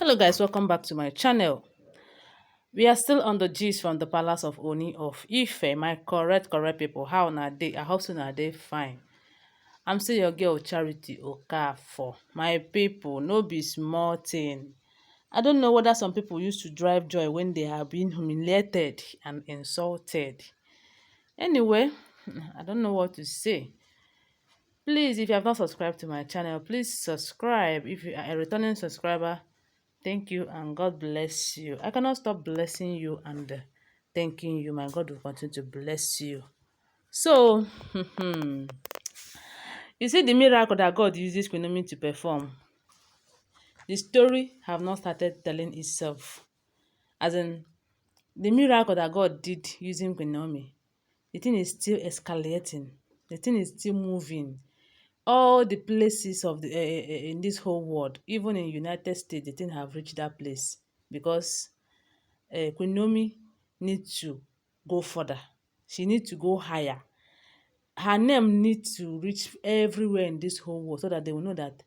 Hello guys, welcome back to my channel. We are still on the gist from the palace of Ooni of Ife. My correct people, how na dey? I hope so na dey fine. I'm still your girl Charity Okafor. My people, no be small thing. I don't know whether some people used to drive joy when they have been humiliated and insulted. Anyway, I don't know what to say. Please, if you have not subscribed to my channel, please subscribe. If you are a returning subscriber, thank you and God bless you. I cannot stop blessing you and thanking you. My God will continue to bless you. So, you see the miracle that God uses Queen Naomi to perform. The story have not started telling itself. As in, the miracle that God did using Queen Naomi, the thing is still escalating. The thing is still moving. All the places of the in this whole world, even in United States, the thing have reached that place because Queen Naomi need to go further. She need to go higher. Her name need to reach everywhere in this whole world so that they will know that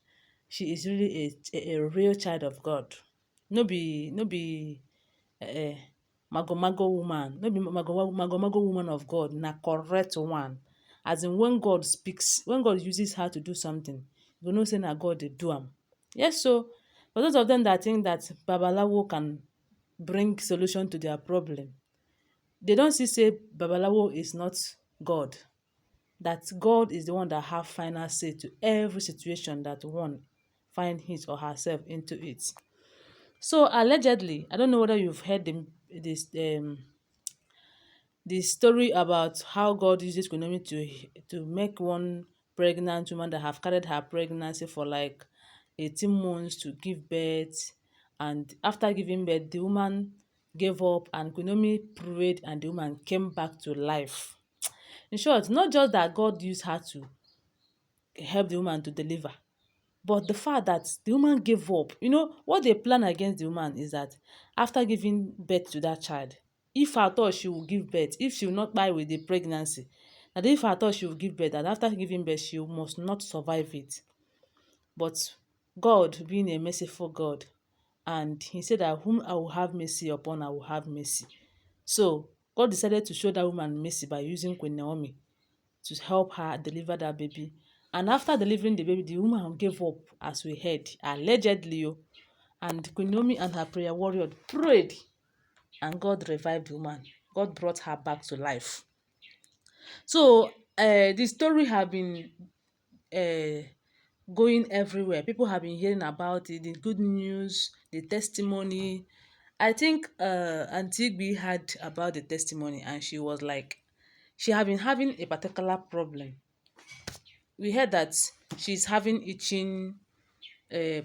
she is really a real child of God. No be mago woman. No be mago woman of God. Na correct one. As in when God speaks, when God uses her to do something, you know say na God dey do am. Yes, so for those of them that think that Babalawo can bring solution to their problem, they don't say Babalawo is not God. That God is the one that have final say to every situation that one find his or herself into it. So allegedly, I don't know whether you've heard the story about how God uses Queen Naomi to make one pregnant woman that have carried her pregnancy for like 18 months to give birth, and after giving birth the woman gave up and Queen Naomi prayed and the woman came back to life. In short, not just that God used her to help the woman to deliver, but the fact that the woman gave up. You know, what they plan against the woman is that after giving birth to that child, if at all she will give birth, if she will not die with the pregnancy, that if at all she will give birth, and after giving birth, she must not survive it. But God, being a merciful God, and he said that whom I will have mercy upon, I will have mercy. So God decided to show that woman mercy by using Queen Naomi to help her deliver that baby. And after delivering the baby, the woman gave up, as we heard, allegedly. And Queen Naomi and her prayer warrior prayed, and God revived the woman. God brought her back to life. So the story have been going everywhere. People have been hearing about it, the good news, the testimony. I think Auntie B heard about the testimony and she was like, she had been having a particular problem. We heard that she's having itching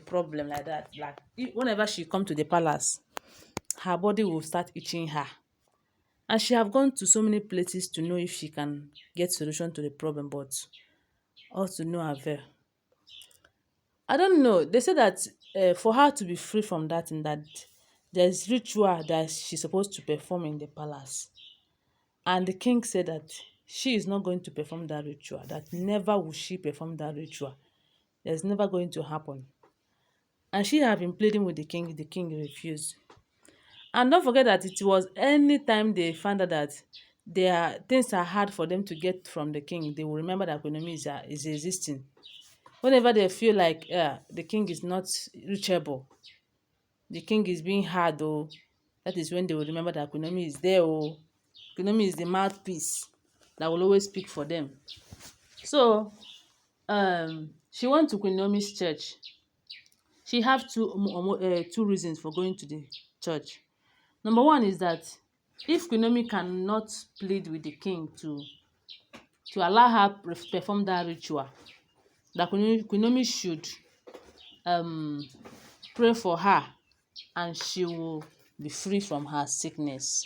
problem like that. Like whenever she come to the palace, her body will start itching her. And she have gone to so many places to know if she can get solution to the problem, but all to no avail. I don't know. They say that for her to be free from that, and that there's ritual that she's supposed to perform in the palace. And the king said that she is not going to perform that ritual, that never will she perform that ritual. There's never going to happen. And she have been pleading with the king refused. And don't forget that it was anytime they found out that their things are hard for them to get from the king, they will remember that Queen Naomi is existing. Whenever they feel like the king is not reachable, the king is being hard, oh, that is when they will remember that Queen Naomi is there. Oh, Queen Naomi is the mouthpiece that will always speak for them. So she went to Queen Naomi's church. She have two reasons for going to the church. Number one is that if Queen Naomi cannot plead with the king to allow her perform that ritual, that Queen Naomi should pray for her and she will be free from her sickness.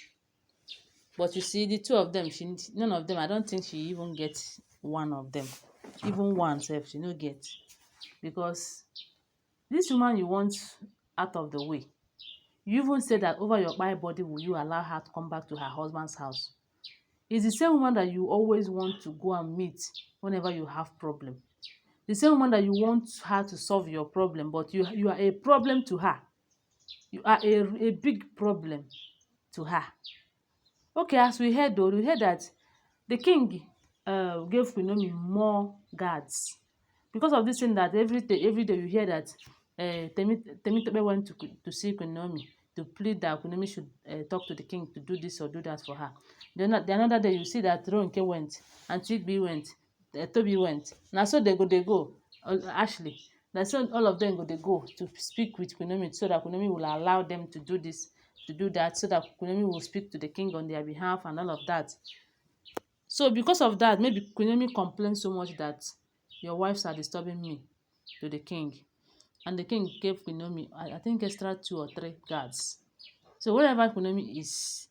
But you see, the two of them, none of them, I don't think she even gets one of them. Even one self, she no get. Because this woman you want out of the way, you even said that over your body will you allow her to come back to her husband's house. It's the same woman that you always want to go and meet whenever you have problem. The same woman that you want her to solve your problem, but you are a problem to her. You are a big problem to her. Okay, as we heard though, we heard that the king gave Queen Naomi more guards because of this thing that every day you hear that Temitope went to see Queen Naomi to plead that Queen Naomi should talk to the king to do this or do that for her. The another day you see that Ronke went, Antigbe went, Tobi went. Now so they go, Ashley. Now so all of them they go to speak with Queen Naomi so that Queen Naomi will allow them to do this, to do that, so that Queen Naomi will speak to the king on their behalf and all of that. So because of that, maybe Queen Naomi complained so much that your wives are disturbing me to the king. And the king gave Queen Naomi, I think, extra 2 or 3 guards. So wherever Queen Naomi is,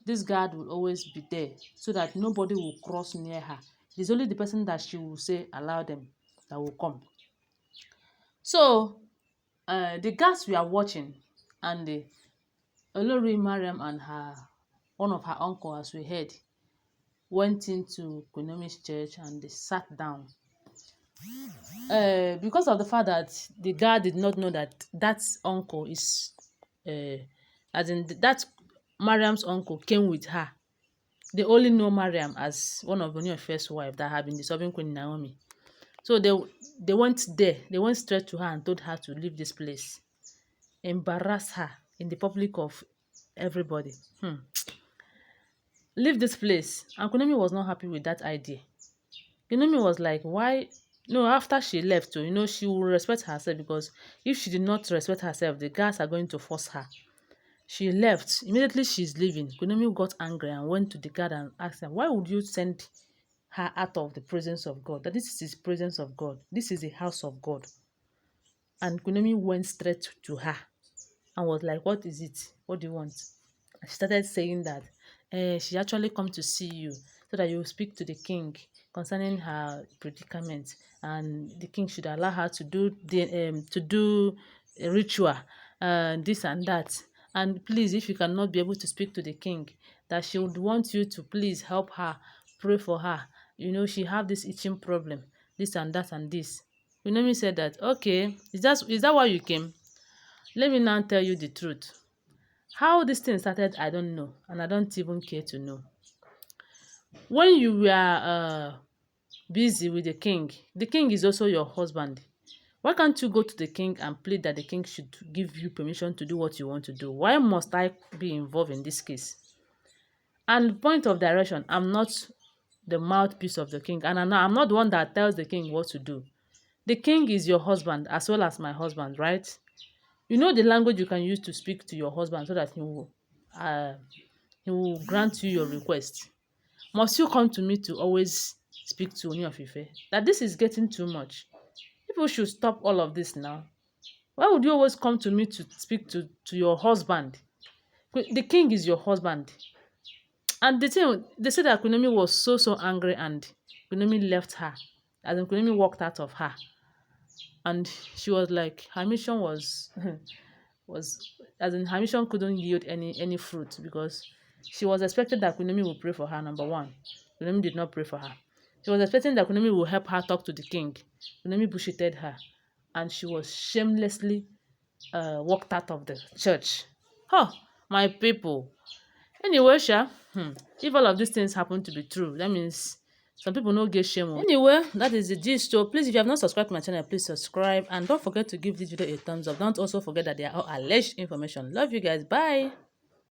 this guard will always be there so that nobody will cross near her. It's only the person that she will say, allow them, that will come. So the guards we are watching, and the Olori Mariam and one of her uncle, as we heard, went into Queen Naomi's church and they sat down. Because of the fact that the guard did not know that that uncle is, as in that Mariam's uncle came with her. They only know Mariam as one of Ooni of Ife's wife that had been disturbing Queen Naomi. So they went there. They went straight to her and told her to leave this place, embarrass her in the public of everybody. Leave this place. And Queen Naomi was not happy with that idea. Queen Naomi was like, why? No, after she left, so, she will respect herself, because if she did not respect herself, the guards are going to force her. She left. Immediately she's leaving, Queen Naomi got angry and went to the guard and asked them, why would you send her out of the presence of God? That this is the presence of God. This is the house of God. And Queen Naomi went straight to her and was like, what is it? What do you want? And she started saying that she actually come to see you so that you speak to the king concerning her predicament, and the king should allow her to do a ritual, this and that. And please, if you cannot be able to speak to the king, that she would want you to please help her, pray for her. She have this itching problem, this and that and this. Naomi said that, okay, is that why you came? Let me now tell you the truth. How this thing started, I don't know, and I don't even care to know. When you were busy with the king is also your husband. Why can't you go to the king and plead that the king should give you permission to do what you want to do? Why must I be involved in this case? And point of direction, I'm not the mouthpiece of the king, and I'm not the one that tells the king what to do. The king is your husband as well as my husband, right? You know the language you can use to speak to your husband so that he will grant you your request. Must you come to me to always speak to Ooni of Ife? That this is getting too much. People should stop all of this now. Why would you always come to me to speak to your husband? The king is your husband. And the thing, they said that Queen Naomi was so angry, and Queen Naomi left her. As in, Queen Naomi walked out of her. And she was like, her mission was as in, her mission couldn't yield any fruit, because she was expecting that Queen Naomi would pray for her, number one. Queen Naomi did not pray for her. She was expecting that Queen Naomi would help her talk to the king. Queen Naomi bullshitted her, and she was shamelessly walked out of the church. My people. Anyway, if all of these things happen to be true, that means some people no get shame. Anyway, that is the gist. So please, if you have not subscribed to my channel, please subscribe, and don't forget to give this video a thumbs up. Don't also forget that they are all alleged information. Love you guys. Bye.